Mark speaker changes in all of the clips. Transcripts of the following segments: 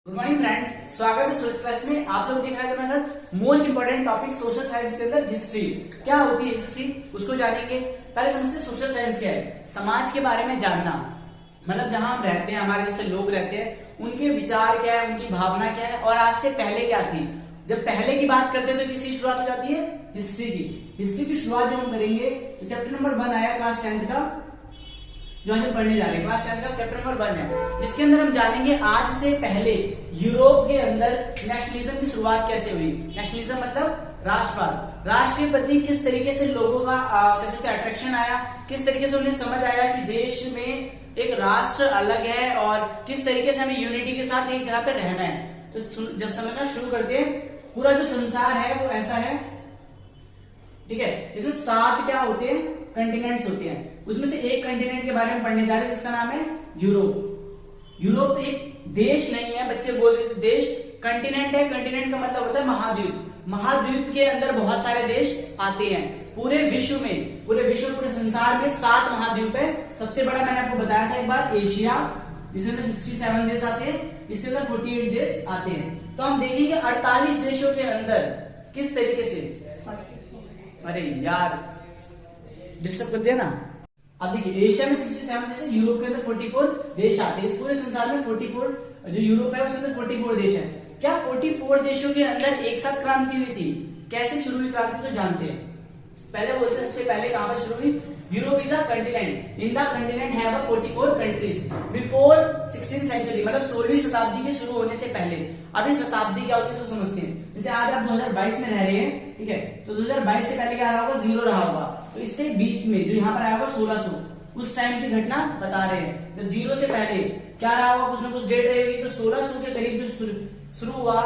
Speaker 1: Good morning friends, स्वागत है social class में। आप लोग देख रहे हैं मेरे साथ most important topic social science के अंदर हिस्ट्री। क्या होती है हिस्ट्री, उसको जानेंगे। पहले समझते सोशल साइंस क्या है। समाज के बारे में जानना, मतलब जहां हम रहते हैं, हमारे जैसे लोग रहते हैं, उनके विचार क्या है, उनकी भावना क्या है और आज से पहले क्या थी। जब पहले की बात करते हैं तो किसकी शुरुआत हो जाती है, हिस्ट्री की। हिस्ट्री की शुरुआत जो हम करेंगे तो चैप्टर नंबर 1 आया क्लास 10th का, जो हम पढ़ने जा रहे हैं। क्लास 10 का चैप्टर नंबर 1 है, जिसके अंदर हम जानेंगे आज से पहले यूरोप के अंदर नेशनलिज्म की शुरुआत कैसे हुई। नेशनलिज्म मतलब राष्ट्रवाद। राष्ट्र के प्रति किस तरीके से लोगों का कैसे अट्रैक्शन आया, किस तरीके से उन्हें समझ आया कि देश में एक राष्ट्र अलग है और किस तरीके से हमें यूनिटी के साथ एक जगह पे रहना है। तो जब समझना शुरू करते हैं, पूरा जो संसार है वो ऐसा है, ठीक है। इसमें 7 क्या होते हैं, कंटिनेंट्स होते हैं। उसमें से एक कंटिनेंट के बारे में पढ़ने जा रहे हैं जिसका नाम है यूरोप। यूरोप एक देश नहीं है, बच्चे बोल देते देश। कंटिनेंट है, कंटिनेंट का मतलब होता है महाद्वीप। महाद्वीप के अंदर बहुत सारे देश आते हैं। पूरे विश्व में, पूरे संसार में 7 महाद्वीप है। सबसे बड़ा मैंने आपको बताया था एक बार, एशिया, जिसके अंदर 67 देश आते हैं, इसके अंदर 48 देश आते हैं। तो हम देखेंगे 48 देशों के अंदर किस तरीके से, अरे यार डिस्टर्ब कर दिया ना। अब देखिए, एशिया में 67 देश है, यूरोप के अंदर 44 देश आते हैं। इस पूरे संसार में 44, जो यूरोप है उसके अंदर 44 देश है। क्या 44 देशों के अंदर एक साथ क्रांति हुई थी? कैसे शुरू हुई क्रांति तो जानते हैं। पहले बोलते हैं, सबसे पहले कहां पर शुरू हुई। Europe is a continent, in the continent have 44 countries before 16th century, मतलब 16वीं शताब्दी के शुरू होने से पहले। अभी शताब्दी क्या होती है उसको समझते हैं। जैसे आज आप 2022 में रह रहे हैं, ठीक है, तो 2022 से पहले क्या रहा होगा, 0 रहा होगा। तो इससे बीच में जो यहाँ पर आया होगा 1600, उस टाइम की घटना बता रहे हैं। जब 0 से पहले क्या रहा होगा, कुछ ना कुछ डेट रहेगी। तो 1600 के करीब जो शुरू हुआ,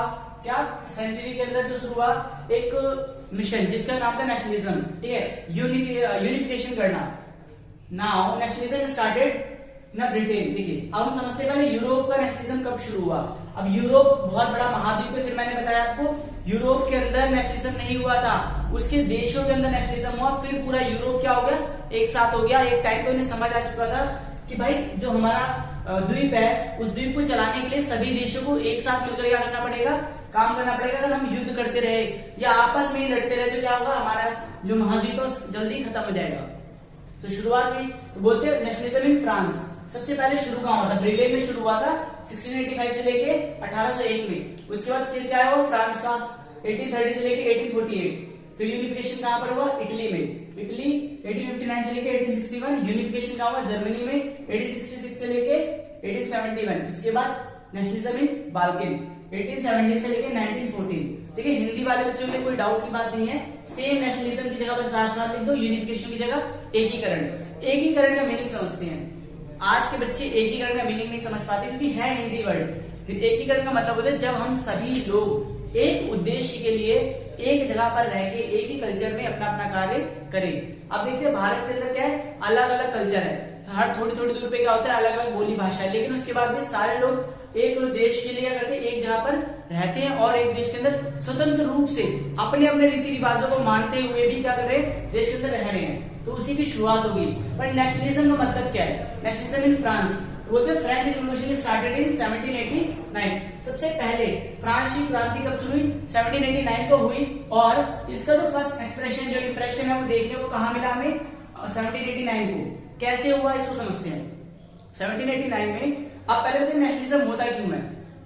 Speaker 1: क्या सेंचुरी के अंदर जो शुरू हुआ, एक मिशन जिसका नाम था नेशनलिज्म, ठीक है, यूनिफिकेशन करना। Now nationalism started in Britain. देखिए, अब हम समझते हैं पहले यूरोप का नेशनलिज्म कब शुरू हुआ। अब यूरोप बहुत बड़ा महाद्वीप है, फिर मैंने बताया आपको यूरोप के अंदर नेशनलिज्म नहीं हुआ था, उसके देशों के अंदर नेशनलिज्म हुआ। फिर पूरा यूरोप क्या हो गया, एक साथ हो गया। एक टाइम पे उन्हें समझ आ चुका था कि भाई जो हमारा द्वीप है, उस द्वीप को चलाने के लिए सभी देशों को एक साथ मिलकर क्या करना पड़ेगा, काम करना पड़ेगा। अगर हम युद्ध करते रहे या आपस में ही लड़ते रहे तो क्या होगा, हमारा जो महाद्वीप है जल्दी खत्म हो जाएगा। तो शुरुआत हुई, तो बोलते हैं नेशनलिज्म इन फ्रांस। सबसे पहले शुरू कहां हुआ था, ब्रिटेन में शुरू हुआ था 1685 से लेके 1801 में। उसके बाद फिर क्या हुआ, फ्रांस का 1830 से लेके 1848। फिर यूनिफिकेशन कहां पर हुआ, इटली में। इटली 1859 से लेके 1861। यूनिफिकेशन कहां हुआ, जर्मनी में 1866 से लेके 1871। उसके बाद नेशनलिज्म इन बाल्कन 1817 से लेके 1914। देखिए, हिंदी वाले बच्चों के लिए कोई डाउट की बात नहीं है। सेम नेशनलिज्म की जगह बस राष्ट्रवाद लिख दो, यूनिफिकेशन की जगह एकीकरण। एकीकरण का मीनिंग समझते हैं। आज के बच्चे एकीकरण का मीनिंग नहीं समझ पाते क्योंकि है हिंदी वर्ड। एकीकरण का मतलब होता है जब हम सभी लोग एक उद्देश्य के लिए एक जगह पर रह के एक ही कल्चर में अपना अपना कार्य करें। अब देखते हैं भारत के अंदर क्या है, अलग अलग कल्चर है। हर थोड़ी थोड़ी दूर पे क्या होता है, अलग अलग बोली भाषा है, लेकिन उसके बाद भी सारे लोग एक देश के लिए क्या करते हैं, एक जगह पर रहते हैं और एक देश के अंदर स्वतंत्र रूप से अपने अपने रीति रिवाजों को मानते हुए भी क्या कर रहे हैं, देश के अंदर रह रहे हैं। तो उसी की शुरुआत होगी। पर नेशनलिज्म का मतलब क्या है, नेशनलिज्म इन फ्रांस। बोलते हैं फ्रेंच रिवॉल्यूशन स्टार्टेड इन 1789। सबसे पहले फ्रांस की क्रांति कब शुरू हुई, 1789 को हुई। और इसका जो फर्स्ट एक्सप्रेशन, जो इंप्रेशन है, वो देखने को कहां मिला हमें, 1789 को। कैसे हुआ इसको समझते हैं। 1789 में, अब पहले बताइए नेशनलिज्म होता क्यों है,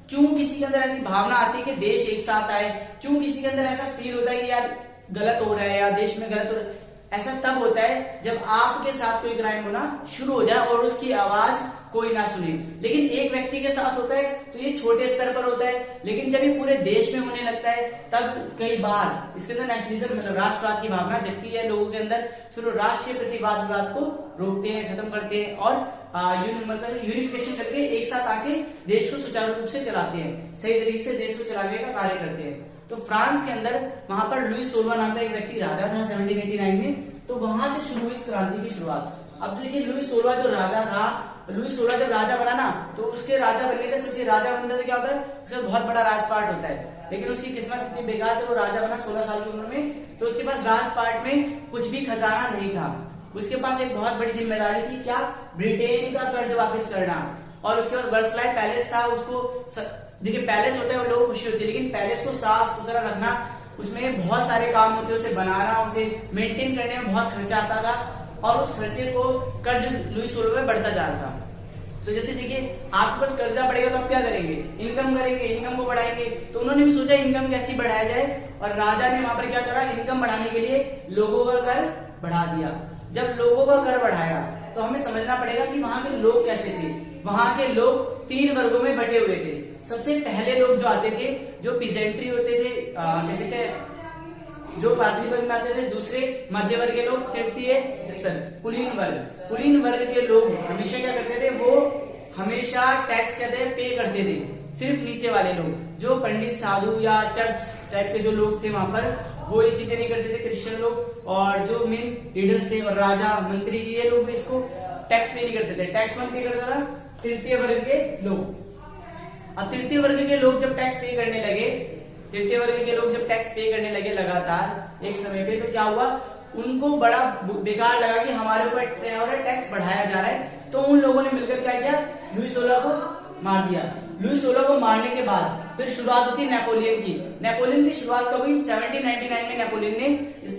Speaker 1: क्यों किसी के अंदर ऐसी भावना आती है कि देश एक साथ आए, क्यों किसी के अंदर ऐसा फील होता है कि यार गलत हो रहा है या देश में गलत हो रहा है। ऐसा तब होता है जब आपके साथ कोई क्राइम होना शुरू हो जाए और उसकी आवाज कोई ना सुने। लेकिन एक व्यक्ति के साथ होता है तो ये छोटे स्तर पर होता है, लेकिन जब ये पूरे देश में होने लगता है तब कई बार इसके अंदर नेशनलिज्म मतलब राष्ट्रवाद की भावना जगती है लोगों के अंदर। फिर वो राष्ट्र के प्रति वाद विवाद को रोकते हैं, खत्म करते हैं और यूनिफिकेशन करके एक साथ आके देश को सुचारू रूप से चलाते हैं, सही तरीके से देश को चलाने का कार्य करते हैं। तो फ्रांस के अंदर वहां पर लुई 16 नाम का एक व्यक्ति राजा था 1789 में। तो वहां से शुरू हुई इस क्रांति की शुरुआत। अब देखिए, लुई 16 जो राजा था, लुई 16 जब राजा बना ना, तो उसके राजा बनने का सोचिए, राजा बनता तो क्या होता है, उसका बहुत बड़ा राजपाट होता है। लेकिन उसकी किस्मत इतनी बेकार थी, वो राजा बना 16 साल की उम्र में, तो उसके पास राजपाट में कुछ भी खजाना नहीं था। उसके पास एक बहुत बड़ी जिम्मेदारी थी, क्या, ब्रिटेन का कर्ज वापस करना। और उसके बाद वर्सलाइ पैलेस था, उसको देखिए पैलेस होता है वो लोगों को खुशी होती है, लेकिन पैलेस को साफ सुथरा रखना, उसमें बहुत सारे काम होते हैं, उसे बनाना, उसे मेंटेन करने में बहुत खर्चा आता था और उस खर्चे को कर्ज लुई सोलह में बढ़ता जा रहा था। तो जैसे देखिए आपके पास कर्जा बढ़ेगा तो आप क्या करेंगे, इनकम करेंगे, इनकम को बढ़ाएंगे। तो उन्होंने भी सोचा इनकम कैसे बढ़ाया जाए और राजा ने वहां पर क्या करा, इनकम बढ़ाने के लिए लोगों का कर बढ़ा दिया। जब लोगों का कर बढ़ाया तो हमें समझना पड़ेगा कि वहां के लोग कैसे थे। वहां के लोग 3 वर्गों में बटे हुए थे। सबसे पहले लोग जो आते थे, जो पीजेंट्री होते थे, जैसे कि जो पादरी वर्ग में आते थे, दूसरे मध्य वर्ग के लोग, तृतीय स्तर कुलीन वर्ग। कुलीन वर्ग के लोग हमेशा क्या करते थे, वो हमेशा टैक्स पे करते थे। सिर्फ नीचे वाले लोग जो पंडित साधु या चर्च टाइप के जो लोग थे वहां पर, वो ये चीजें नहीं करते थे, क्रिश्चियन लोग। और जो मेन लीडर्स थे और राजा मंत्री, ये लोग भी इसको टैक्स पे नहीं करते थे। टैक्स कौन पे करता था, तृतीय वर्ग के लोग। अब तृतीय वर्ग के लोग जब टैक्स पे करने लगे, तृतीय वर्ग के लोग जब टैक्स पे करने लगे लगातार एक समय पे, तो क्या हुआ, उनको बड़ा बेकार लगा कि हमारे ऊपर टैक्स बढ़ाया जा रहा है। तो उन लोगों ने मिलकर क्या किया, लुई 16 को मार दिया। लुई 16 को मारने के बाद फिर शुरुआत होती है नेपोलियन की। नेपोलियन की शुरुआत कब हुई, 1799 में नेपोलियन ने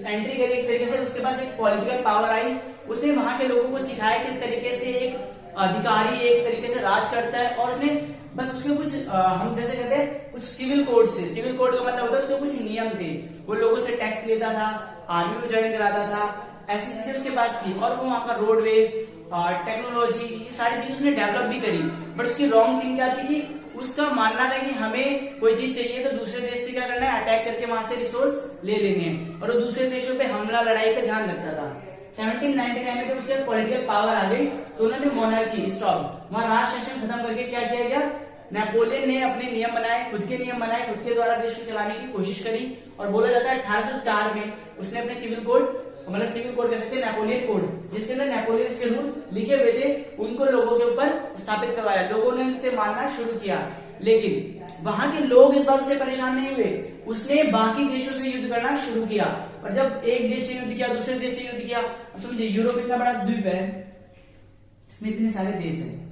Speaker 1: एंट्री करी एक तरीके से। उसके पास एक पॉलिटिकल पावर आई, उसने वहां के लोगों को सिखाया किस तरीके से एक अधिकारी एक तरीके से राज करता है। और उसने बस उसके कुछ हम जैसे कहते हैं कुछ सिविल कोड से, सिविल कोड का मतलब होता है उसके कुछ नियम थे। वो लोगों से टैक्स लेता था, आर्मी में ज्वाइन कराता था, ऐसी चीजें उसके पास थी। और वो वहां का रोडवेज, टेक्नोलॉजी, ये सारी चीजें उसने डेवलप भी करी। बट उसकी रॉन्ग थिंग क्या थी कि उसका मानना था कि हमें कोई चीज चाहिए तो दूसरे देश से क्या करना है, अटैक करके वहां से रिसोर्स ले लेने हैं। और वो दूसरे देशों पे हमला लड़ाई पे ध्यान रखता था। 1799 में जब उसके पॉलिटिकल पावर आ गई तो उन्होंने मोनार्की स्टॉप, वहां राज शासन खत्म करके क्या किया गया, नेपोलियन ने अपने नियम बनाए, खुद के नियम बनाए, खुद के द्वारा देश को चलाने की कोशिश करी। और बोला जाता है 1804 में उसने अपने सिविल कोड, मतलब सिविल कोड कह सकते हैं नेपोलियन कोड, जिसके अंदर नेपोलियन के रूल लिखे हुए थे, उनको लोगों के ऊपर स्थापित करवाया। लोगों ने उनसे मानना शुरू किया। लेकिन वहां के लोग इस बात से परेशान नहीं हुए, उसने बाकी देशों से युद्ध करना शुरू किया। और जब एक देश से युद्ध किया, दूसरे देश से युद्ध किया, अब समझिए यूरोप इतना बड़ा द्वीप है, इसमें इतने सारे देश हैं।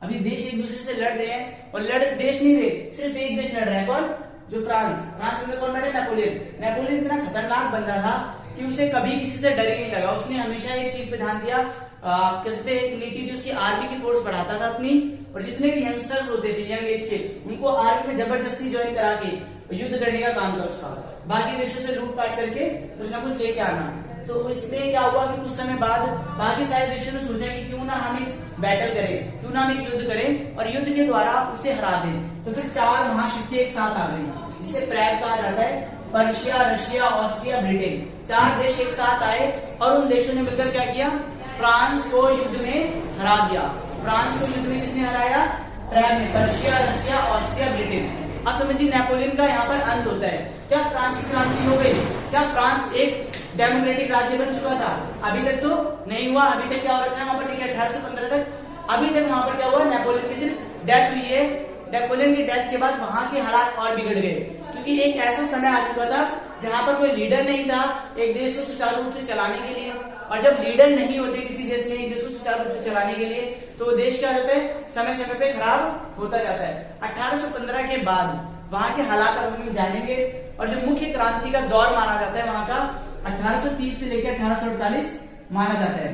Speaker 1: अभी देश एक दूसरे से लड़ रहे हैं और देश नहीं रहे, सिर्फ एक देश लड़ रहा है, कौन, जो फ्रांस। फ्रांस के अंदर कौन बैठे, नेपोलियन। नेपोलियन इतना खतरनाक बंदा था कि उसे कभी किसी से डर ही नहीं लगा। उसने हमेशा एक चीज पे ध्यान दिया, कहते एक नीति थी उसकी, आर्मी की फोर्स बढ़ाता था अपनी, और जितने भी यंगस्टर्स होते थे यंग एज के, उनको आर्मी में जबरदस्ती ज्वाइन करा के युद्ध करने का काम था उसका। बाकी देशों से लूटपाट करके कुछ ना कुछ लेके आना। तो इसमें क्या हुआ कि कुछ समय बाद बाकी सारे देशों ने सोचा कि क्यों ना हम एक बैटल करें, क्यों ना हम एक युद्ध करें और युद्ध के द्वारा उसे हरा दें। तो फिर 4 महाशक्ति एक साथ आ गई, जिसे प्रैग कहा जाता है। पर्शिया, रशिया, ऑस्ट्रिया, ब्रिटेन, 4 देश एक साथ आए और उन देशों ने मिलकर क्या किया, फ्रांस को युद्ध में हरा दिया। फ्रांस को युद्ध में किसने हराया, प्रैग ने। Persia, Russia, Austria, Britain. अब समझिए नेपोलियन का यहाँ पर अंत होता है। क्या फ्रांस की क्रांति हो गई, क्या फ्रांस एक डेमोक्रेटिक राज्य बन चुका था? अभी तक तो नहीं हुआ। अभी तक क्या हो रखा है वहां पर, देखिए 1815 तक अभी तक वहां पर क्या हुआ, नेपोलियन की सिर्फ डेथ हुई है। नेपोलियन की डेथ के बाद वहां के हालात और बिगड़ गए, क्योंकि एक ऐसा समय आ चुका था जहां पर कोई लीडर नहीं था एक देश को सुचारू रूप से चलाने के लिए। और जब लीडर नहीं होते किसी देश में एक देश को सुचारू रूप से चलाने के लिए, तो वो देश क्या होता है, समय समय पे खराब होता जाता है। 1815 के बाद वहां के हालात अब हम जानेंगे। और जो मुख्य क्रांति का दौर माना जाता है वहां का 1830 से लेकर 1848 माना जाता है।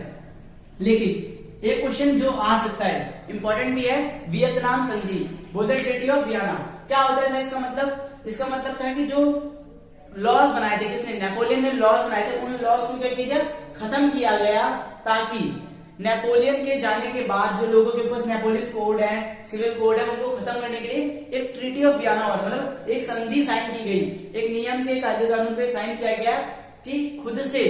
Speaker 1: लेकिन एक क्वेश्चन जो आ सकता है, इंपॉर्टेंट भी है, वियतनाम संधि, बोलते ट्रीटी ऑफ वियना, क्या होता है इसका मतलब? इसका मतलब था कि जो लॉज बनाए थे, किसने, नेपोलियन ने लॉज बनाए थे, उन लॉज को क्या किया, खत्म किया गया, ताकि नेपोलियन के जाने के बाद जो लोगों के पास नेपोलियन कोड है, सिविल कोड है, उनको खत्म करने के लिए एक ट्रीटी ऑफ वियना हुआ, मतलब एक संधि साइन की गई। एक नियम के कायदे कानून पे साइन किया गया कि खुद से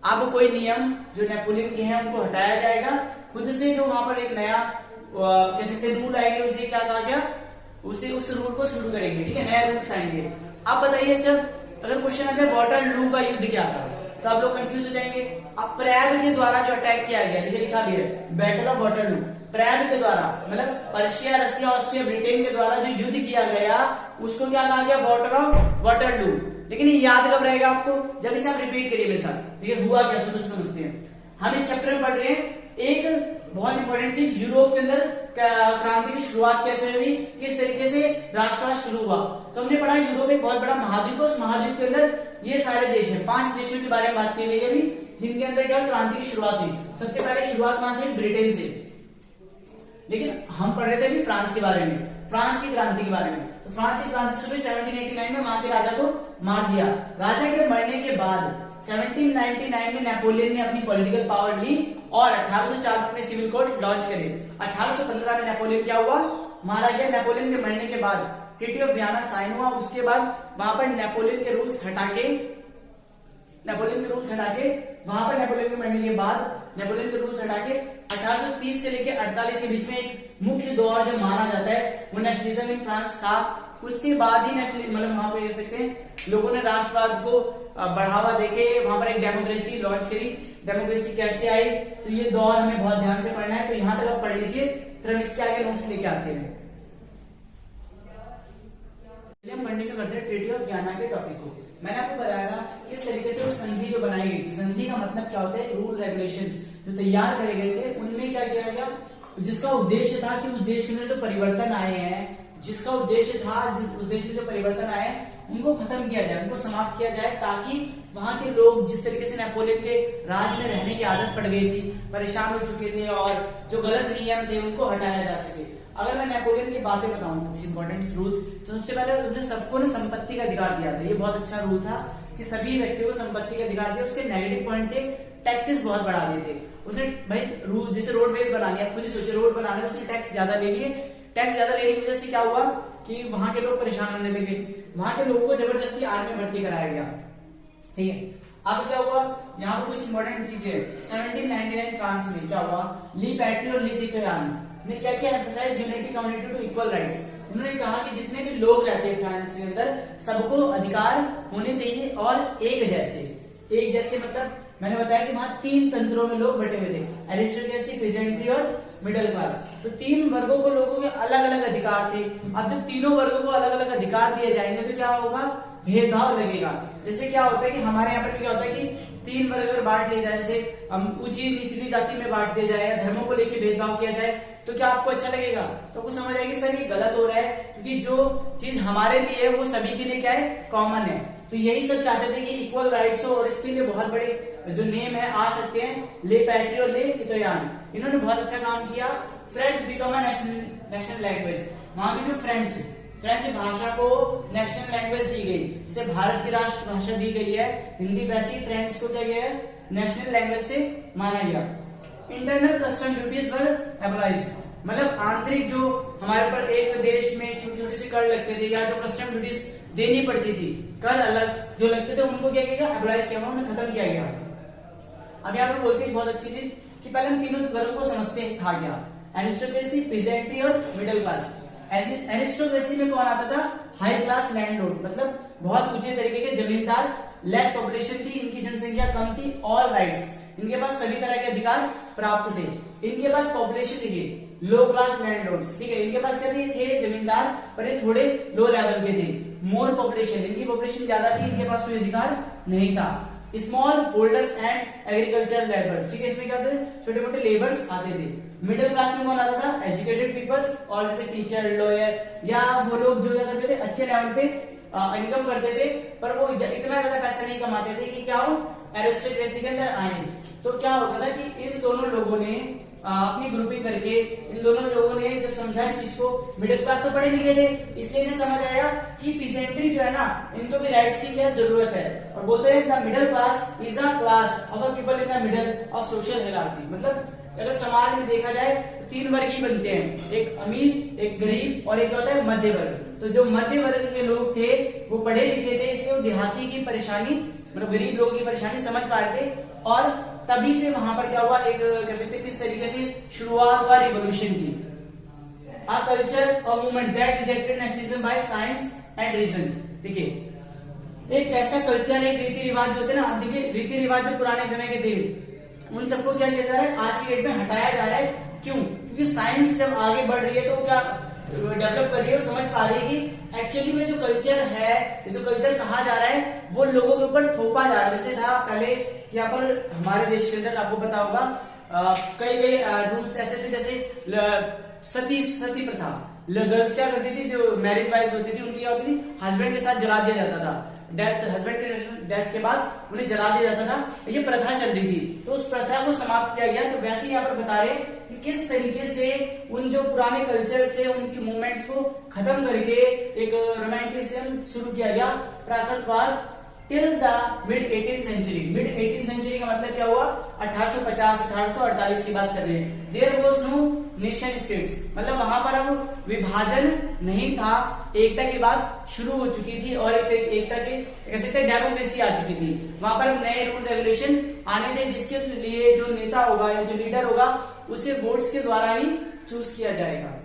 Speaker 1: अब कोई नियम जो नेपोलियन के हैं उनको हटाया जाएगा। खुद से जो वहां पर एक नया कह सकते रूल आएंगे, उसे क्या कहा गया, उसे उस रूल को शुरू करेंगे, ठीक है, नया रूल्स आएंगे। अब बताइए, जब अगर क्वेश्चन आ जाए वाटरलू का युद्ध क्या था, तो आप लोग कंफ्यूज हो जाएंगे। अब प्रैग के द्वारा जो अटैक किया गया, देखिए लिखा भी है, बैटल ऑफ वाटरलू, प्रैग के द्वारा, मतलब पर्शिया, रशिया, ऑस्ट्रिया, ब्रिटेन के द्वारा जो युद्ध किया गया, उसको क्या कहा गया, बैटल ऑफ वाटरलू। लेकिन ये याद कब रहेगा आपको, जब इसे आप रिपीट करिए मेरे साथ। देखिए हुआ क्या, समझते हैं। हम इस चैप्टर में पढ़ रहे हैं, एक बहुत इंपॉर्टेंट चीज, यूरोप के अंदर क्रांति की शुरुआत कैसे हुई, किस तरीके से राष्ट्रवाद शुरू हुआ। तो हमने पढ़ा यूरोप एक बहुत बड़ा महाद्वीप है, उस महाद्वीप के अंदर ये सारे देश है, 5 देशों के बारे में बात की गई है अभी, जिनके अंदर क्या क्रांति की शुरुआत हुई। सबसे पहले शुरुआत कहां से, ब्रिटेन से। लेकिन हम पढ़ रहे थे अभी फ्रांस के बारे में, फ्रांस की क्रांति के बारे में। तो फ्रांस की क्रांति शुरू 1789 में, वहां के राजा को मार दिया। राजा के मरने के बाद 1799 में नेपोलियन ने अपनी पॉलिटिकल पावर ली और 1804 में सिविल कोड लॉन्च करे। 1815 में नेपोलियन क्या हुआ, मारा गया। नेपोलियन के मरने के बाद ट्रीटी ऑफ वियना साइन हुआ। उसके बाद वहां पर नेपोलियन के रूल्स हटा के वहां पर नेपोलियन के मरने के बाद नेपोलियन के रूल्स हटा के 1830 से लेकर 48 के बीच में एक मुख्य दौर जो माना जाता है वो नेशनलिज्म इन फ्रांस था। उसके बाद ही नेशनलिज्म, मतलब वहां पे कह सकते हैं लोगों ने राष्ट्रवाद को बढ़ावा देके वहां पर एक डेमोक्रेसी लॉन्च करी। डेमोक्रेसी कैसे आई, तो ये दौर हमें बहुत ध्यान से पढ़ना है, तो यहां तक आप पढ़ लीजिए, फिर हम इसके आगे नोट्स लेके आते हैं। हम कंटिन्यू करते हैं ट्रीटी ऑफ वियना के टॉपिक को। मैंने आपको बताया था किस तरीके से वो संधि जो बनाई गई थी। संधि का मतलब क्या होता है, रूल रेगुलेशंस जो तैयार करे गए थे, उनमें क्या किया गया, जिसका उद्देश्य था कि उस देश के अंदर जो परिवर्तन आए हैं, जिसका उद्देश्य था उस देश में जो परिवर्तन आए उनको खत्म किया जाए, उनको समाप्त किया जाए, ताकि वहां के लोग जिस तरीके से नेपोलियन के राज में रहने की आदत पड़ गई थी, परेशान हो चुके थे और जो गलत नियम थे उनको हटाया जा सके। अगर मैं नेपोलियन की बातें बताऊं कुछ इंपॉर्टेंट रूल्स, तो सबसे पहले उसने सबको ने संपत्ति का अधिकार दिया था। ये बहुत अच्छा रूल था कि सभी व्यक्तियों को संपत्ति का अधिकार दिया। उसके नेगेटिव पॉइंट थे, टैक्सेस बहुत बढ़ा दिए थे उसने। भाई रूल जैसे रोडवेज बना लिया, खुद ही सोचे रोड बना लिया, उसने टैक्स ज्यादा ले लिए। टैक्स ज्यादा लेने की वजह से क्या हुआ कि वहां के लोग परेशान होने लगे, वहां के लोगों को जबरदस्ती आर्मी में भर्ती कराया गया। ठीक है, अब क्या हुआ, यहाँ पर कुछ इंपॉर्टेंट चीजें। 1799 फ्रांस में क्या हुआ, ली पैट्री और ली चिटोयान ने क्या किया, emphasize unity community to equal rights. उन्होंने कहा कि जितने भी लोग रहते हैं फ्रांस के अंदर, सबको अधिकार होने चाहिए और एक जैसे मतलब मैंने बताया कि वहां 3 तंत्रों में लोग बटे हुए थे, एरिस्टोक्रेसी, पेजेंट्री और मिडिल क्लास। तो 3 वर्गों को लोगों के अलग अलग अधिकार थे। अब जब तीनों वर्गों को अलग अलग अधिकार दिए जाएंगे तो क्या होगा, भेदभाव लगेगा। जैसे क्या होता है कि हमारे यहाँ पर क्या होता है कि 3 वर्ग अगर बांट लिया जाए, जैसे हम ऊंची निचली जाति में बांट दिया जाए या धर्मों को लेकर भेदभाव किया जाए, तो क्या आपको अच्छा लगेगा? तो आपको समझ आएगी सर ये गलत हो रहा है, क्योंकि जो चीज हमारे लिए है वो सभी के लिए क्या है, कॉमन है। तो यही सब चाहते थे कि इक्वल राइट्स हो, और इसके लिए बहुत बड़े जो नेम है आ सकते हैं, ले पैट्री और ले चिटोयान। इन्होंने बहुत अच्छा काम किया। फ्रेंच बिकम नेशनल लैंग्वेज, वहां की जो फ्रेंच भाषा को नेशनल लैंग्वेज दी गई, जिसे भारत की राष्ट्र भाषा दी गई है हिंदी, वैसी फ्रेंच को क्या गया है, नेशनल लैंग्वेज से माना गया। इंटरनल कस्टम ड्यूटीज वर एबलाइज, मतलब आंतरिक जो हमारे पर एक देश में छोटे छोटे से कर लगते थे या जो कस्टम ड्यूटीज देनी पड़ती थी, कर अलग जो लगते थे, उनको क्या किया गया, एबलाइज किया, उन्होंने खत्म किया गया। अब यहाँ पर बोलते हैं बहुत अच्छी चीज कि पहले हम तीनों वर्गों को समझते था क्या, एरिस्टोक्रेसी, पीजेंट्री और मिडिल क्लास। एरिस्टोक्रेसी में कौन आता था, हाई क्लास लैंडलॉर्ड, मतलब बहुत ऊंचे तरीके के जमींदार। लेस पॉपुलेशन थी, इनकी जनसंख्या कम थी, ऑल राइट्स, इनके पास सभी तरह के अधिकार प्राप्त थे। इनके पास पॉपुलेशन देखिए, लो क्लास लैंडलॉर्ड्स, ठीक है, इनके पास क्या थे, जमींदार, पर ये थोड़े लो लेवल के थे। मोर पॉपुलेशन, इनकी पॉपुलेशन ज्यादा थी, इनके पास कोई अधिकार नहीं था। Small holders and agriculture labour, ठीक है, इसमें क्या थे, छोटे मोटे लेबर्स आते थे। मिडिल क्लास में कौन आता था, एजुकेटेड पीपल्स, और जैसे टीचर, लॉयर, या वो लोग जो क्या करते थे, अच्छे लेवल पे इनकम करते थे, पर वो इतना ज्यादा पैसा नहीं कमाते थे कि क्या हो, एरिस्टोक्रेसी के अंदर आए। तो क्या होता था कि इन दोनों लोगों ने अपनी ग्रुपिंग करके, इन दोनों लोगों ने जब समझा इस चीज को, मिडिल क्लास तो पढ़े लिखे थे, इसलिए इन्हें समझ आया कि पीजेंट्री जो है ना, इनको भी राइट्स की क्या जरूरत है। और बोलते हैं the middle class is a class of the people in the middle of social hierarchy, मतलब अगर समाज में देखा जाए तो 3 वर्ग ही बनते हैं, एक अमीर, एक गरीब और एक क्या होता है, मध्य वर्ग। तो जो मध्य वर्ग के लोग थे वो पढ़े लिखे थे, इसलिए वो देहाती की परेशानी, मतलब गरीब लोगों की परेशानी समझ पा रहे थे। और तभी से वहां पर क्या हुआ, एक कह सकते किस तरीके से शुरुआत हुआ रिवोल्यूशन की। अ कल्चर और movement that rejected nationalism by science and reason. देखिए एक ऐसा कल्चर, एक रीति रिवाज जो थे ना, अब देखिए रीति रिवाज जो पुराने समय के थे, उन सबको क्या किया जा रहा है, आज की डेट में हटाया जा रहा है। क्यों? क्योंकि साइंस जब आगे बढ़ रही है तो क्या डेवलप कर रही है और समझ पा रही है कि एक्चुअली में जो कल्चर है, जो कल्चर कहा जा रहा है, वो लोगों के ऊपर थोपा जा रहा है। जैसे था पहले यहाँ पर हमारे देश के अंदर, आपको पता होगा कई कई रूल्स ऐसे थे, जैसे सती प्रथा। गर्ल्स क्या करती थी, जो मैरिज वाइफ होती थी उनकी क्या होती थी, हस्बैंड के साथ जला दिया जाता था। हस्बैंड की डेथ के बाद उन्हें जला दिया जाता था। ये प्रथा चल रही थी, तो उस प्रथा को समाप्त किया गया। तो वैसे यहाँ पर बता रहे कि किस तरीके से उन जो पुराने कल्चर से उनकी मूवमेंट्स को खत्म करके एक रोमांटिसिज्म शुरू किया गया, प्राकृतवाद, till the mid 18th century. Mid 18th century का मतलब क्या हुआ, 1850-1848 की बात कर रहे हैं। There was no nation states, मतलब वहां पर अब विभाजन नहीं था, एकता की बात शुरू हो चुकी थी और एकता की कह सकते हैं डेमोक्रेसी आ चुकी थी। वहां पर नए रूल रेगुलेशन आने थे, जिसके लिए जो नेता होगा या जो लीडर होगा उसे वोट्स के द्वारा ही चूज किया जाएगा।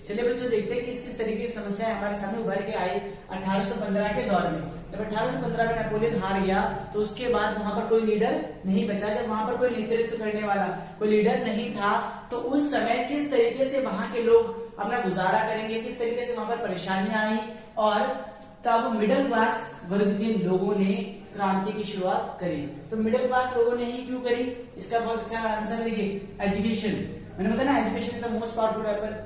Speaker 1: चलिए बच्चों, देखते हैं किस किस तरीके की समस्याएं हमारे सामने उभर के आई 1815 के दौर में। जब 1815 में नेपोलियन हार गया तो उसके बाद वहां पर कोई लीडर नहीं बचा। जब वहां पर कोई नेतृत्व करने वाला कोई लीडर नहीं था, तो उस समय किस तरीके से वहां के लोग अपना गुजारा करेंगे, किस तरीके से वहां पर परेशानियां आई, और तब मिडिल क्लास वर्ग के लोगों ने क्रांति की शुरुआत करी। तो मिडिल क्लास लोगों ने ही क्यों करी, इसका बहुत अच्छा आंसर देखिए, एजुकेशन। मैंने बताया ना, education is the most powerful weapon.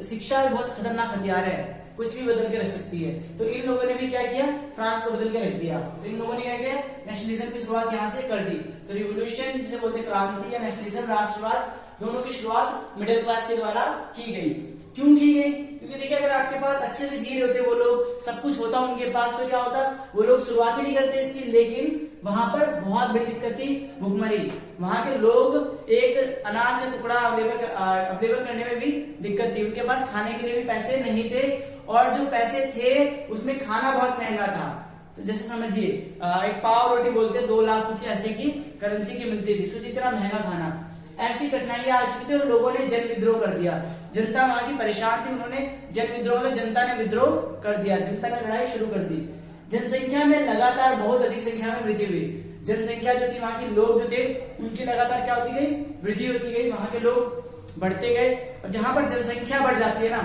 Speaker 1: शिक्षा बहुत खतरनाक हथियार है, कुछ भी बदल के रख सकती है। तो इन लोगों ने भी क्या किया, फ्रांस को बदल के रख दिया। तो इन लोगों ने क्या किया, नेशनलिज्म की शुरुआत यहाँ से कर दी। तो रिवोल्यूशन जिसे बोलते क्रांति या नेशनलिज्म, राष्ट्रवाद, दोनों की शुरुआत मिडिल क्लास के द्वारा की गई। क्यों की गई, क्योंकि देखिए अगर आपके पास अच्छे से जी रहे होते वो लोग, सब कुछ होता उनके पास, तो क्या होता, वो लोग शुरुआत ही नहीं करते इसकी। लेकिन वहां पर बहुत बड़ी दिक्कत थी, भुखमरी। वहां के लोग एक अनाज का टुकड़ा अवेलेबल करने में भी दिक्कत थी, उनके पास खाने के लिए भी पैसे नहीं थे, और जो पैसे थे उसमें खाना बहुत महंगा था। जैसे समझिए एक पाव रोटी बोलते 2 लाख कुछ ऐसे की करेंसी की मिलती थी, सोचिए इतना महंगा खाना। ऐसी कठिनाइयां आ चुकी थी और लोगों ने जन विद्रोह कर दिया। जनता वहां की परेशान थी, उन्होंने जन विद्रोह में जनता ने विद्रोह कर दिया, जनता ने लड़ाई शुरू कर दी। जनसंख्या में लगातार बहुत अधिक संख्या में वृद्धि हुई। जनसंख्या जो थी वहां के लोग जो थे उनकी लगातार क्या होती गई, वृद्धि होती गई, वहां के लोग बढ़ते गए। और जहां पर जनसंख्या बढ़ जाती है ना,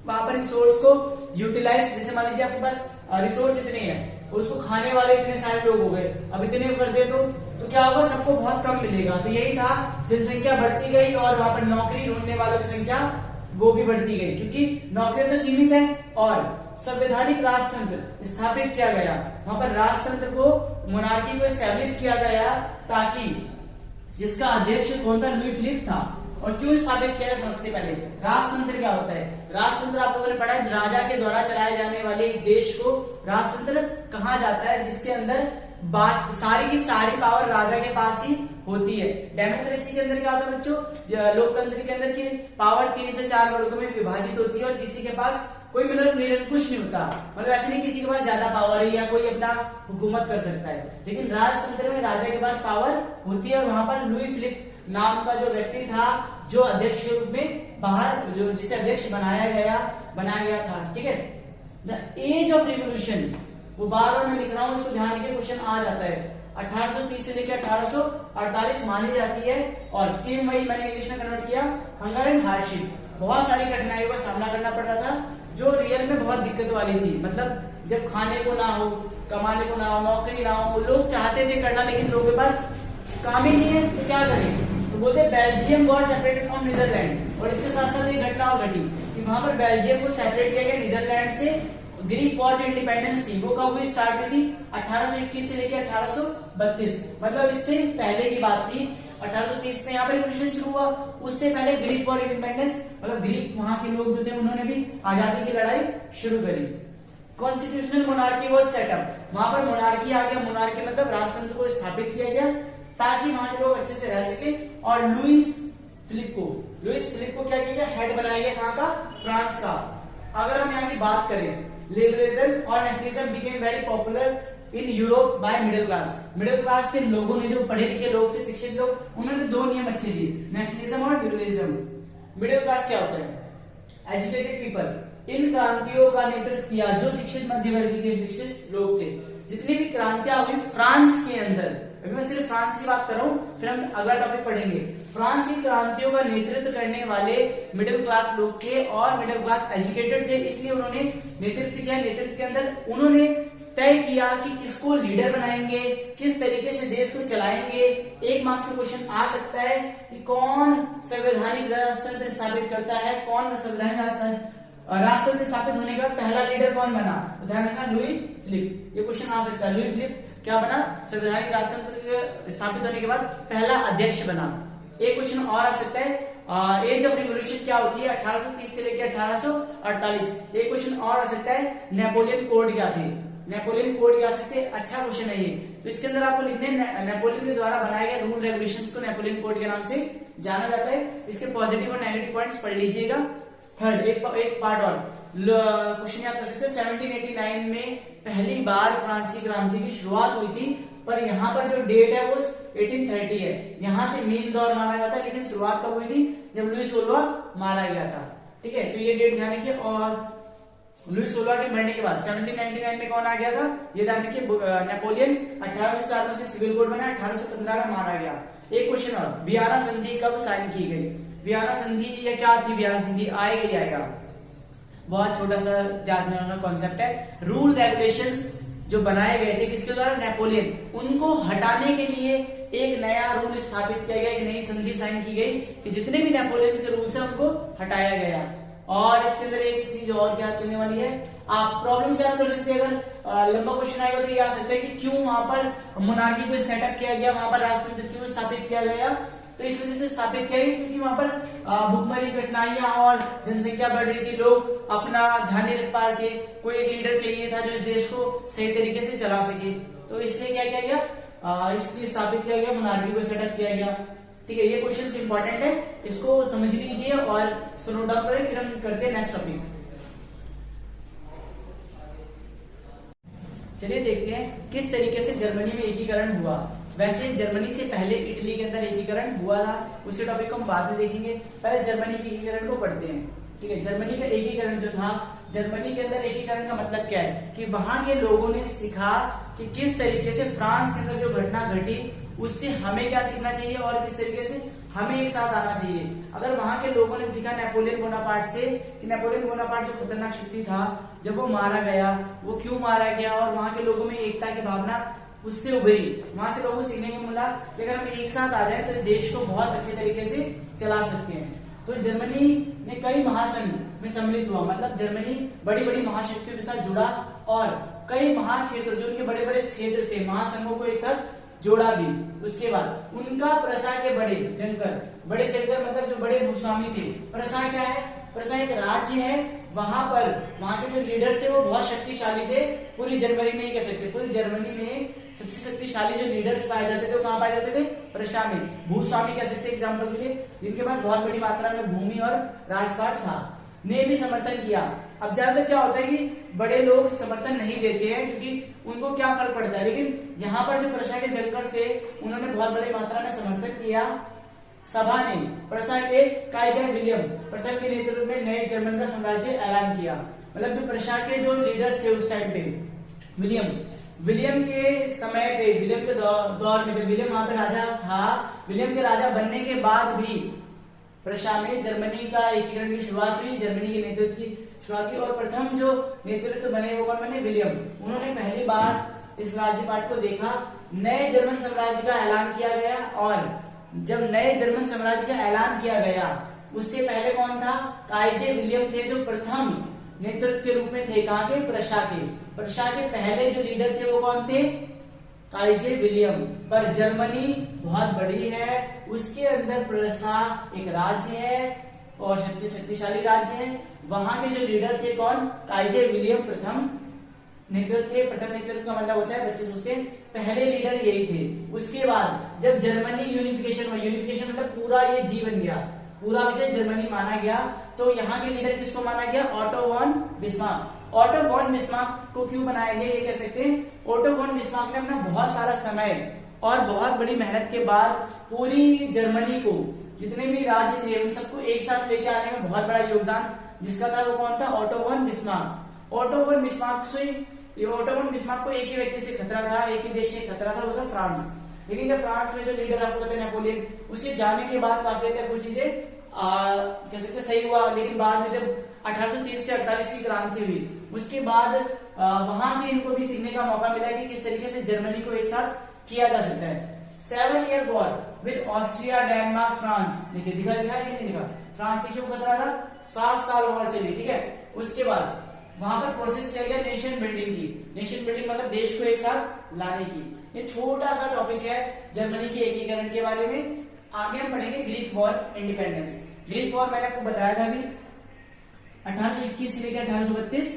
Speaker 1: वहां पर रिसोर्स को यूटिलाइज, जैसे मान लीजिए आपके पास रिसोर्स इतने हैं और उसको खाने वाले इतने सारे लोग हो गए, अब इतने कर दे तो क्या होगा, सबको बहुत कम मिलेगा। तो यही था, जनसंख्या बढ़ती गई और वहां पर नौकरी ढूंढने वालों की संख्या वो भी बढ़ती गई, क्योंकि नौकरियां तो सीमित है। और संवैधानिक राजतंत्र स्थापित किया गया, वहां पर राजतंत्र को, मोनार्की को एस्टैब्लिश किया गया, ताकि जिसका अध्यक्ष कौन था, लुई फिलिप था। और क्यों स्थापित किया गया समझते पहले, राजतंत्र क्या होता है। राजतंत्र आप लोगों ने पढ़ा है, राजा के द्वारा चलाए जाने वाले देश को राजतंत्र कहा जाता है, जिसके अंदर बात सारी की सारी पावर राजा के पास ही होती है। डेमोक्रेसी के अंदर क्या होता है बच्चों, लोकतंत्र के अंदर की पावर 3 से 4 वर्गों में विभाजित होती है और किसी के पास कोई मतलब निरंकुश नहीं होता, मतलब ऐसे नहीं किसी के पास ज्यादा पावर है या कोई अपना हुकूमत कर सकता है। लेकिन राजतंत्र में राजा के पास पावर होती है और वहां पर लुई फिलिप नाम का जो व्यक्ति था, जो अध्यक्ष के रूप में बाहर, जो जिसे अध्यक्ष बनाया गया था, ठीक है। द एज ऑफ रिवोल्यूशन, वो बार मैं लिख रहा हूं, उसको ध्यान के क्वेश्चन आ जाता है। 1830 से लेकर 1848 मानी जाती है। और सेम वही मैंने इंग्लिश में कन्वर्ट किया, हंगर एंड हार्डशिप। बहुत सारी कठिनाइयों का सामना करना पड़ रहा था, जो रियल में बहुत दिक्कत वाली थी। मतलब जब खाने को ना हो, कमाने को ना हो, नौकरी ना हो, लोग चाहते थे करना, लेकिन लोगों के पास काम ही नहीं है, तो क्या करें। तो बोलते Belgium got separated from Netherland. और इसके साथ साथ एक घटना और घटी कि वहां पर बेल्जियम को सेपरेट किया गया नीदरलैंड से। ग्रीक वॉर जो इंडिपेंडेंस थी वो कब हुई, स्टार्ट हुई थी 1821 से लेकर 1832, मतलब इससे पहले की बात थी। 1830 में यहाँ पर रिवॉल्यूशन शुरू हुआ, उससे पहले ग्रीक वॉर इंडिपेंडेंस, मतलब ग्रीक वहां के लोग जो थे उन्होंने भी आजादी की लड़ाई शुरू करी। कॉन्स्टिट्यूशनल मोनार्की वाज सेटअप, वहां पर मोनार्की आ गया। मोनार्की मतलब राजतंत्र को स्थापित किया गया ताकि वहां के लोग अच्छे से रह सके। और लुईस फिलिप को क्या किया गया, हेड बनाया गया, कहाँ का, फ्रांस का। अगर हम यहाँ की बात करें, लिबरलिज्म और nationalism became very popular in Europe by middle class. Middle class के लोगों ने, जो पढ़े लिखे लोग थे, शिक्षित लोग, उन्होंने 2 नियम अच्छे दिए, नेशनलिज्म और लिबरलिज्म। मिडिल क्लास क्या होता है, एजुकेटेड पीपल। इन क्रांतियों का नेतृत्व किया जो शिक्षित मध्य वर्ग के शिक्षित लोग थे। जितनी भी क्रांतियां हुई फ्रांस के अंदर, अभी मैं सिर्फ फ्रांस की बात कर रहा हूं, फिर हम अगला टॉपिक पढ़ेंगे। फ्रांस की क्रांतियों का नेतृत्व करने वाले मिडिल क्लास लोग थे और मिडिल क्लास एजुकेटेड थे, इसलिए उन्होंने नेतृत्व किया। नेतृत्व के अंदर उन्होंने तय किया कि किसको लीडर बनाएंगे, किस तरीके से देश को चलाएंगे। 1 मार्क्स में क्वेश्चन आ सकता है कि कौन संवैधानिक राजतंत्र स्थापित करता है, कौन संवैधानिक राजतंत्र स्थापित होने के बाद पहला लीडर कौन बना, ध्यान रखना लुई फिलिप। ये क्वेश्चन आ सकता है, लुई फिलिप क्या बना, संवैधानिक राजतंत्र स्थापित होने के बाद पहला अध्यक्ष बना। एक क्वेश्चन और आ सकता है, एज ऑफ रिवोल्यूशन क्या होती है 1830 से लेकर 1848। एक क्वेश्चन और आ सकता है, नेपोलियन कोड क्या थे, नेपोलियन कोड क्या सकते हैं, अच्छा क्वेश्चन है ये। तो इसके अंदर आपको लिखने नेपोलियन के द्वारा बनाए गए रूल रेगुलेशंस को नेपोलियन कोड के नाम से जाना जाता है। इसके पॉजिटिव और नेगेटिव पॉइंट्स पढ़ लीजिएगा। थर्ड एक पार्ट और क्वेश्चन याद कर सकते हैं, 1789 में पहली बार फ्रांसीसी क्रांति की शुरुआत हुई थी, पर यहाँ पर जो डेट है वो 1830 है। यहाँ से मील दौर माना जाता है, लेकिन शुरुआत कब हुई थी, जब लुई 16 मारा गया था। ठीक है, तो ये डेट ध्यान रखिए। और लुई 16 के मरने के बाद 1799 में कौन आ गया था, ये ध्यान रखिए, नेपोलियन। 1804 में उसने सिविल कोड बनाया, 1815 में मारा गया। एक क्वेश्चन और, वियना संधि कब साइन की गई, वियना संधि या क्या थी वियना संधि, आएगा। बहुत छोटा सा ध्यान में रखना कॉन्सेप्ट है। रूल रेगुलेशंस जो बनाए गए थे किसके द्वारा, नेपोलियन, उनको हटाने के लिए एक नया रूल स्थापित किया गया, एक नई संधि साइन की गई कि जितने भी नेपोलियन के रूल्स हैं उनको हटाया गया। और इसके अंदर एक चीज और क्या करने वाली है, आप प्रॉब्लम से याद कर सकते हैं। अगर लंबा क्वेश्चन आएगा तो ये आ सकता है कि क्यों वहां पर मोनार्की को सेटअप किया गया, वहां पर राजतंत्र क्यों स्थापित किया गया। तो इस वजह से स्थापित किया गया क्योंकि वहां पर भुखमरी घटनाएं और जनसंख्या बढ़ रही थी, लोग अपना ध्यान नहीं रख पा रहे थे, कोई एक लीडर चाहिए था जो इस देश को सही तरीके से चला सके। तो इसलिए क्या किया गया, इसलिए स्थापित किया गया, मोनार्की को सेटअप किया गया। ठीक है, ये क्वेश्चन इंपॉर्टेंट है, इसको समझ लीजिए और इसको नोट डाउन करें, फिर हम करते हैं नेक्स्ट टॉपिक। चलिए देखते हैं किस तरीके से जर्मनी में एकीकरण हुआ। वैसे जर्मनी से पहले इटली के अंदर एकीकरण हुआ था, उसी टॉपिक को हम बाद में देखेंगे। पहले जर्मनी के एकीकरण को पढ़ते हैं। ठीक है, जर्मनी का एकीकरण जो था, जर्मनी के अंदर एकीकरण का मतलब क्या है कि वहां के लोगों ने सीखा कि किस तरीके से फ्रांस के अंदर जो घटना घटी उससे हमें क्या सीखना चाहिए और किस तरीके से हमें एक साथ आना चाहिए। अगर वहां के लोगों ने सीखा नेपोलियन बोनापार्ट से कि नेपोलियन बोनापार्ट जो खतरनाक शक्ति था, जब वो मारा गया, वो क्यों मारा गया और वहां के लोगों में एकता की भावना उससे उभरी, वहां से लोगों को सीखने को मिला कि अगर हम एक साथ आ जाए तो देश को बहुत अच्छे तरीके से चला सकते हैं। तो जर्मनी ने कई महासंघ में सम्मिलित हुआ, मतलब जर्मनी बड़ी बड़ी महाशक्तियों के साथ जुड़ा और कई महाक्षेत्र जो उनके बड़े बड़े क्षेत्र थे, महासंघों को एक साथ जोड़ा भी। उसके बाद उनका प्रसा के बड़े जंकर मतलब जो बड़े भूस्वामी थे। प्रसा क्या है, प्रसा एक राज्य है, वहां पर वहां के जो लीडर्स थे वो बहुत शक्तिशाली थे। पूरी जर्मनी नहीं कह सकते, पूरी जर्मनी में सबसे शक्तिशाली जो लीडर्स पाए जाते थे वो कहां पाए जाते थे, प्रशा में। भूस्वामी कह सकते एग्जाम्पल के लिए, जिनके पास बहुत बड़ी मात्रा में भूमि और राजपाट था, ने भी समर्थन किया। अब ज्यादातर क्या होता है कि बड़े लोग समर्थन नहीं देते हैं क्योंकि उनको क्या फर्क पड़ता है, लेकिन यहाँ पर जो प्रशा के जलकर थे उन्होंने बहुत बड़ी मात्रा में समर्थन किया। सभा ने प्रशा के काइजर विलियम प्रथम के नेतृत्व में नए जर्मन का साम्राज्य ऐलान किया। मतलब जो प्रशा के जो लीडर्स थे उस टाइम पे, विलियम के समय पे, विलियम के दौर में, जब विलियम वहां पे राजा था, विलियम के राजा बनने के बाद भी प्रशा में जर्मनी का एकीकरण की शुरुआत हुई, जर्मनी के नेतृत्व की शुरुआत की। और प्रथम जो नेतृत्व बने वो कौन बने, विलियम। उन्होंने पहली बार इस राज्यपाट को देखा, नए जर्मन साम्राज्य का ऐलान किया गया। और जब नए जर्मन साम्राज्य का ऐलान किया गया उससे पहले कौन था, काइजर विलियम थे जो प्रथम नेतृत्व के रूप में थे। कहाँ के, प्रशा के। प्रशा के पहले जो लीडर थे वो कौन थे, काइजर विलियम। पर जर्मनी बहुत बड़ी है, उसके अंदर प्रशा एक राज्य है और शक्तिशाली राज्य है। वहां के जो लीडर थे कौन, काइजर विलियम प्रथम नेतृत्व थे। प्रथम नेतृत्व का मतलब होता है, बच्चे सोचते हैं पहले लीडर यही थे। उसके बाद जब जर्मनी यूनिफिकेशन हुआ, यूनिफिकेशन मतलब पूरा ये जी बन गया, पूरा विषय जर्मनी माना गया, तो यहाँ के लीडर किसको माना गया, Otto von Bismarck. Otto von Bismarck को क्यों बनाया गया ये कह सकते हैं, ऑटो वॉन बिस्मार्क ने अपना बहुत सारा समय और बहुत बड़ी मेहनत के बाद पूरी जर्मनी को, जितने भी राज्य थे उन सबको एक साथ लेके आने में बहुत बड़ा योगदान जिसका था वो कौन था, Otto von Bismarck. Otto von Bismarck को एक ही व्यक्ति से खतरा था, एक ही देश से खतरा था, वो था फ्रांस। लेकिन जब फ्रांस में जो लीडर आपको पता है नेपोलियन, उसके जाने के बाद काफी कुछ चीजें कह सकते सही हुआ। लेकिन बाद में जब 1830 से 48 की क्रांति हुई, उसके बाद वहां से इनको भी सीखने का मौका मिला कि किस तरीके से जर्मनी को एक साथ किया जा सकता है। 7 year war with Austria, Denmark, France. देखिए दिखा है कि नहीं दिखा? फ्रांस से क्यों खतरा था? 7 साल वॉर चली, ठीक है। उसके बाद वहां पर प्रोसेस किया गया नेशन बिल्डिंग की। नेशन बिल्डिंग मतलब देश को एक साथ लाने की। ये छोटा सा टॉपिक है जर्मनी के एकीकरण के बारे में। आगे हम पढ़ेंगे Greek war, independence. Greek war मैंने आपको बताया था अभी 1821 से लेकर 1832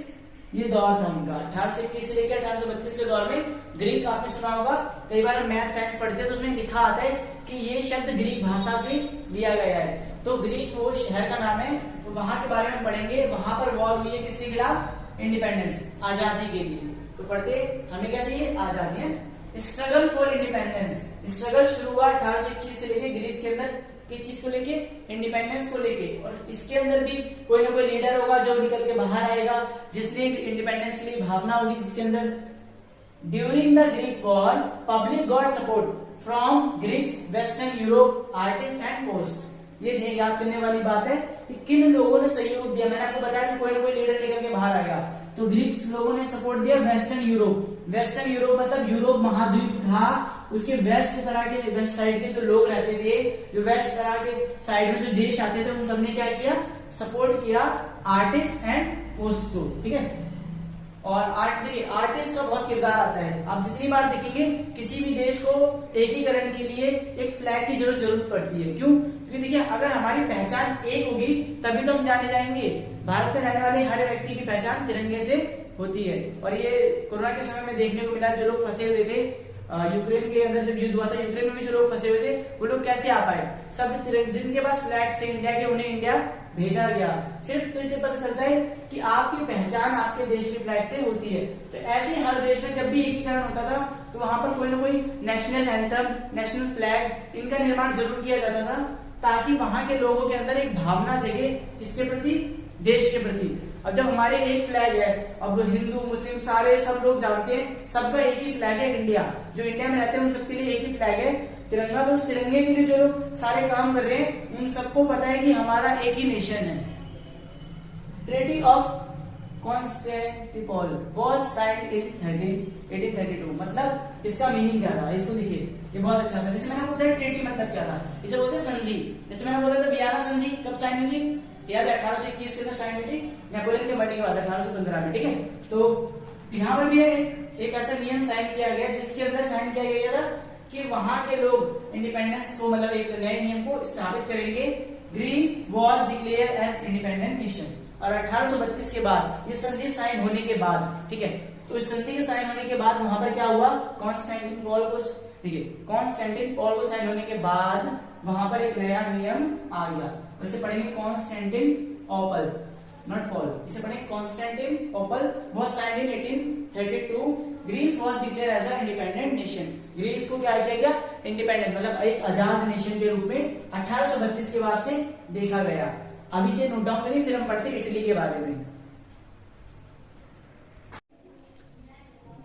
Speaker 1: ये दौर था उनका। 1821 से लेकर 1832 के दौर में ग्रीक, आपने सुना होगा कई बार मैथ साइंस पढ़ते हैं तो उसमें लिखा आता है कि ये शब्द ग्रीक भाषा से लिया गया है। तो ग्रीक वो शहर का नाम है, तो वहां के बारे में पढ़ेंगे। वहां पर वॉर हुई है किसके खिलाफ? इंडिपेंडेंस, आजादी के लिए। तो पढ़ते हमें क्या चाहिए? आजादी है। स्ट्रगल फॉर इंडिपेंडेंस, स्ट्रगल शुरू हुआ 1821 से लेके ग्रीस के अंदर। किस चीज को लेके? इंडिपेंडेंस को लेके। और इसके अंदर भी कोई ना कोई लीडर होगा जो निकल के बाहर आएगा, जिसने इंडिपेंडेंस के लिए भावना होगी जिसके अंदर। During the Greek war public got support from Greeks, western Europe, artist and post. ये याद करने वाली बात है कि किन लोगों ने सहयोग दिया। मैंने आपको बताया कि कोई ना कोई लीडर निकल के बाहर आएगा, तो ग्रीक्स लोगों ने सपोर्ट दिया वेस्टर्न यूरोप। वेस्टर्न यूरोप मतलब यूरोप महाद्वीप था, उसके वेस्ट तरह के, वेस्ट साइड के जो लोग रहते थे, जो वेस्ट तरह के साइड में जो देश आते थे, उन सबने क्या किया? सपोर्ट किया आर्टिस्ट एंड पोस्ट को, ठीक है। और देखिए आर्टिस्ट का बहुत किरदार आता है। आप जितनी बार देखेंगे किसी भी देश को एकीकरण के लिए एक फ्लैग की जरूरत पड़ती है। क्यों? क्योंकि देखिए अगर हमारी पहचान एक होगी तभी तो हम जाने जाएंगे। भारत में रहने वाले हर व्यक्ति की पहचान तिरंगे से होती है। और ये कोरोना के समय में देखने को मिला, जो लोग फंसे हुए थे यूक्रेन के अंदर, जब युद्ध हुआ था यूक्रेन में भी जो लोग फंसे हुए थे, वो लोग कैसे आ पाए? सब जिनके पास फ्लैग्स थे इंडिया के, उन्हें इंडिया भेजा गया। सिर्फ तो इसे पता चलता है कि आपकी पहचान आपके देश के फ्लैग से होती है। तो ऐसे हर देश में जब भी एकीकरण होता था तो वहां पर कोई ना कोई नेशनल एंथम, नेशनल फ्लैग, इनका निर्माण जरूर किया जाता था, ताकि वहां के लोगों के अंदर एक भावना जगे किसके प्रति? देश के प्रति। अब जब हमारे एक फ्लैग है, अब हिंदू मुस्लिम सारे सब लोग जानते हैं सबका एक ही फ्लैग है इंडिया। जो इंडिया में रहते हैं उन सबके लिए एक ही फ्लैग है तिरंगा। तो उस तिरंगे के लिए जो लोग सारे काम कर रहे हैं उन सबको पता है कि हमारा एक ही नेशन है। Treaty of Constantinople was signed in 1832। मतलब इसका मीनिंग क्या था? इसको देखिए, ये बहुत अच्छा था। जैसे मैंने बोला ट्रीटी मतलब क्या था, इसे बोलते हैं संधि। जैसे मैंने बोला था वियना संधि कब साइन हुई थी? याद है 1821 के अंदर साइन हुई थी, नेपोलियन के मरने के बाद 1815 में, ठीक है। तो यहाँ पर भी एक ऐसा नियम साइन किया गया जिसके अंदर साइन किया गया था कि वहां के लोग इंडिपेंडेंस को, मतलब एक नए नियम को स्थापित करेंगे। Greece was declared as independent nation. और 1832 के बाद ये संधि साइन होने के बाद, ठीक है, तो इस संधि के साइन होने के बाद वहां पर क्या हुआ? कॉन्स्टेंटिनोपल को, ठीक है, कॉन्स्टेंटिनोपल को साइन होने के बाद वहां पर एक नया नियम आ गया। इसे पढ़ेंगे कॉन्स्टेंटिनोपल, नॉट पॉल, इसे पढ़ेंगे Constantinople was signed in 1832। Greece was declared as a independent nation. Greece को क्या किया गया? इंडिपेंडेंस, मतलब एक आजाद नेशन के रूप में 1832 के बाद से देखा गया। अभी से नोट डाउन करिए, फिर हम पढ़ते इटली के बारे में।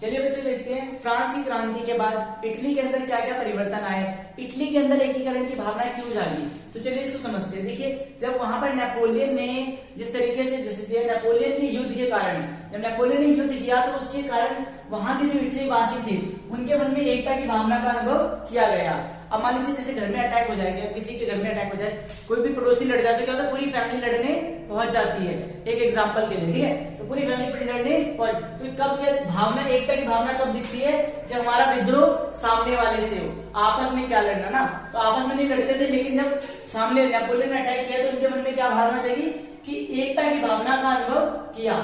Speaker 1: चलिए बच्चों देखते हैं फ्रांस की क्रांति के बाद इटली के अंदर क्या क्या परिवर्तन आए, इटली के अंदर एकीकरण की भावना क्यों जागी। तो चलिए इसको समझते हैं। देखिए जब वहां पर नेपोलियन ने जिस तरीके से, जैसे नेपोलियन के युद्ध के कारण, जब नेपोलियन ने युद्ध किया तो उसके कारण वहां के जो इटली वासी थे उनके मन में एकता की भावना का अनुभव किया गया। अब मान लीजिए जैसे घर में अटैक हो जाएगा, किसी के घर में अटैक हो जाए, कोई भी पड़ोसी लड़ जाए तो क्या होता है? पूरी फैमिली लड़ने पहुंच जाती है। एक एग्जांपल के लिए, ठीक है, तो पूरी फैमिली लड़ने पहुंच, तो कब क्या भावना, एकता की भावना कब दिखती है? जब हमारा विद्रोह सामने वाले से हो। आपस में क्या लड़ना ना, तो आपस में नहीं लड़ते थे, लेकिन जब सामने नेपोलियन ने अटैक किया तो उनके मन में क्या भावना जगी कि एकता की भावना का अनुभव किया।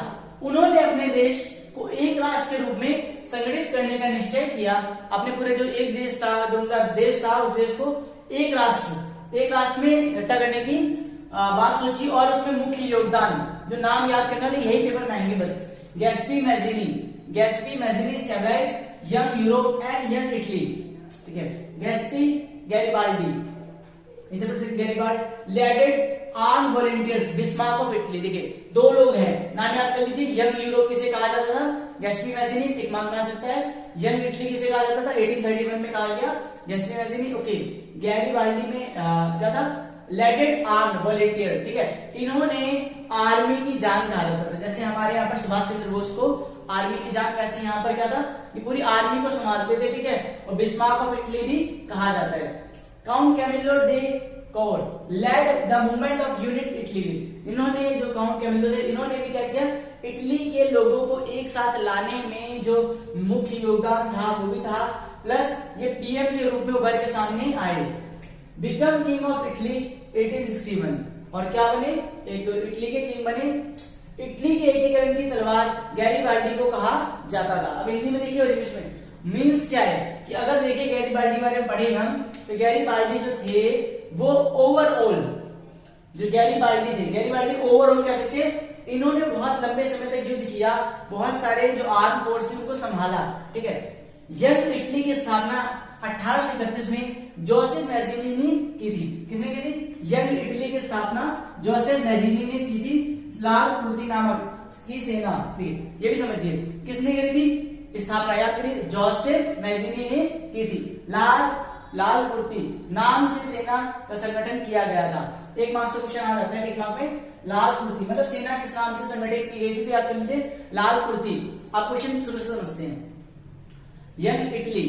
Speaker 1: उन्होंने अपने देश को एक राष्ट्र के रूप में संगठित करने का निश्चय किया। अपने पूरे जो एक देश था, जो उनका देश था, उस देश को एक राष्ट्र में इकट्ठा करने की बात सोची। और उसमें मुख्य योगदान, जो नाम याद करना है यही पेपर में आएंगे बस, Giuseppe Mazzini stabilise young Europe and young Italy, ठीक है। गैस्पी गैरिबाल्डी, इसे Garibaldi leaded arm volunteers Bismarck of Italy. देखिए दो लोग हैं, नाम याद कर लीजिए। यंग यूरोप किसे कहा जाता था? गैस्पी मैज़िनी, टिक मार्क बना सकता है। यंग इटली किसे कहा जाता था? 1831 में कहा गया गैस्पी मैज़िनी, ओके। गैरिबाल्डी में क्या था? लेडेड आर्म वॉलेंटियर, ठीक है, इन्होंने आर्मी की जान कहा जाता था। जैसे हमारे यहाँ पर सुभाष चंद्र बोस को आर्मी की जान, वैसे यहाँ पर क्या था, ये पूरी आर्मी को संभालते थे, ठीक है, और बिस्मार्क ऑफ इटली भी कहा जाता है। Count Camillo de Cavour led the movement of unit Italy, इन्होंने जो काउंट कैमिलो थे, इन्होंने भी क्या किया, इटली के लोगों को एक साथ लाने में जो मुख्य योगदान था वो भी था, प्लस ये पीएम के रूप में उभर के सामने आए। बिकम किंग ऑफ इटली 1861, और क्या बने, एक इटली के किंग बने। इटली के एकीकरण की तलवार गैरीबाल्डी को कहा जाता था। अब हिंदी में देखिए और इंग्लिश में मीन्स क्या है कि अगर देखिए गैरीबाल्डी के बारे में पढ़े हम, तो गैरीबाल्डी जो थे वो ओवरऑल, जो गैरीबाल्डी थे, गैरीबाल्डी ओवरऑल कह सकते हैं, इन्होंने बहुत लंबे समय तक युद्ध किया, बहुत सारे जो आर्म फोर्स थी उनको संभाला, ठीक है। यंग इटली की स्थापना 1831 में जोसेफ मैज़ीनी ने की थी। किसने की थी? यंग इटली की स्थापना जोसेफ मैज़ीनी ने की थी, लाल कुर्ती नामक की सेना थी। ये भी समझिए किसने करी थी स्थापना, याद करिए, जोसेफ मैज़ीनी ने की थी। लाल कुर्ती नाम से सेना का संगठन किया गया था। एक मार्क्स का क्वेश्चन आ जाता है, एक मार्क में लाल कुर्ती मतलब सेना किस नाम से संगठित की गई थी, तो याद कर लीजिए लाल कुर्ती। आप क्वेश्चन शुरू से समझते हैं। Young Italy,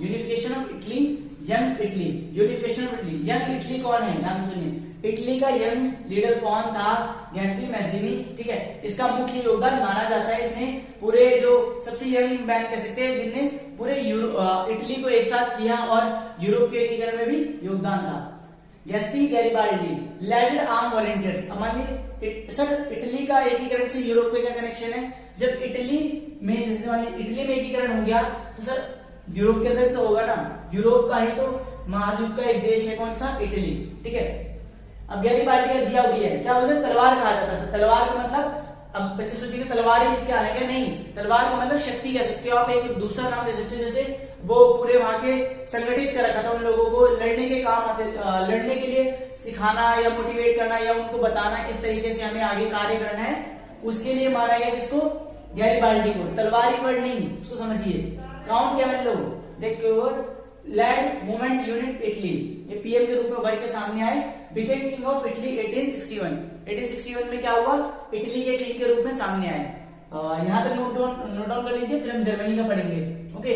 Speaker 1: unification of Italy, young Italy, unification of Italy. Young Italy कौन है, नाम सुनिए। इटली का यंग लीडर कौन था? गैस्पी मैज़ीनी, ठीक है। इसका मुख्य योगदान माना जाता है, इसने पूरे जो सबसे यंग मैन कह सकते हैं जिनने पूरे इटली को एक साथ किया और यूरोप के एकीकरण में भी योगदान था। गैस्पी गैरीबाल्डी लेडेड आर्म वॉलेंटियर्स। मान लीजिए सर इटली का एकीकरण से यूरोप का क्या कनेक्शन है? जब इटली में, जैसे मान लीजिए इटली में एकीकरण हो गया तो सर यूरोप के अंदर तो होगा ना, यूरोप का ही तो महाद्वीप का एक देश है, कौन सा? इटली, ठीक है। अब गैरीबाल्डी का दिया हुआ है, क्या बोलते हैं? तलवार कहा जाता था। तलवार का मतलब, अब बच्चे सोचेंगे तलवार ही क्या है, नहीं, तलवार का मतलब शक्ति कह सकते हो आप, एक दूसरा नाम दे सकते हो। जैसे वो पूरे वहां के संगठित कर रखा था उन लोगों को, लड़ने के काम आते, लड़ने के लिए सिखाना या मोटिवेट करना या उनको बताना किस तरीके से हमें आगे कार्य करना है, उसके लिए माना गया किसको? गैरीबाल्डी को। तलवारी वर्ड नहीं, उसको समझिए। काउंट कैमिलो देखिए, लैंड मूवमेंट यूनिट इटली, ये पीएम के रूप में उभर के सामने आए। बिकेम किंग ऑफ इटली 1861, 1861 में क्या हुआ? इटली के किंग के रूप में सामने आए। यहां तक नोट डाउन कर लीजिए, फिर हम जर्मनी का पढ़ेंगे, ओके।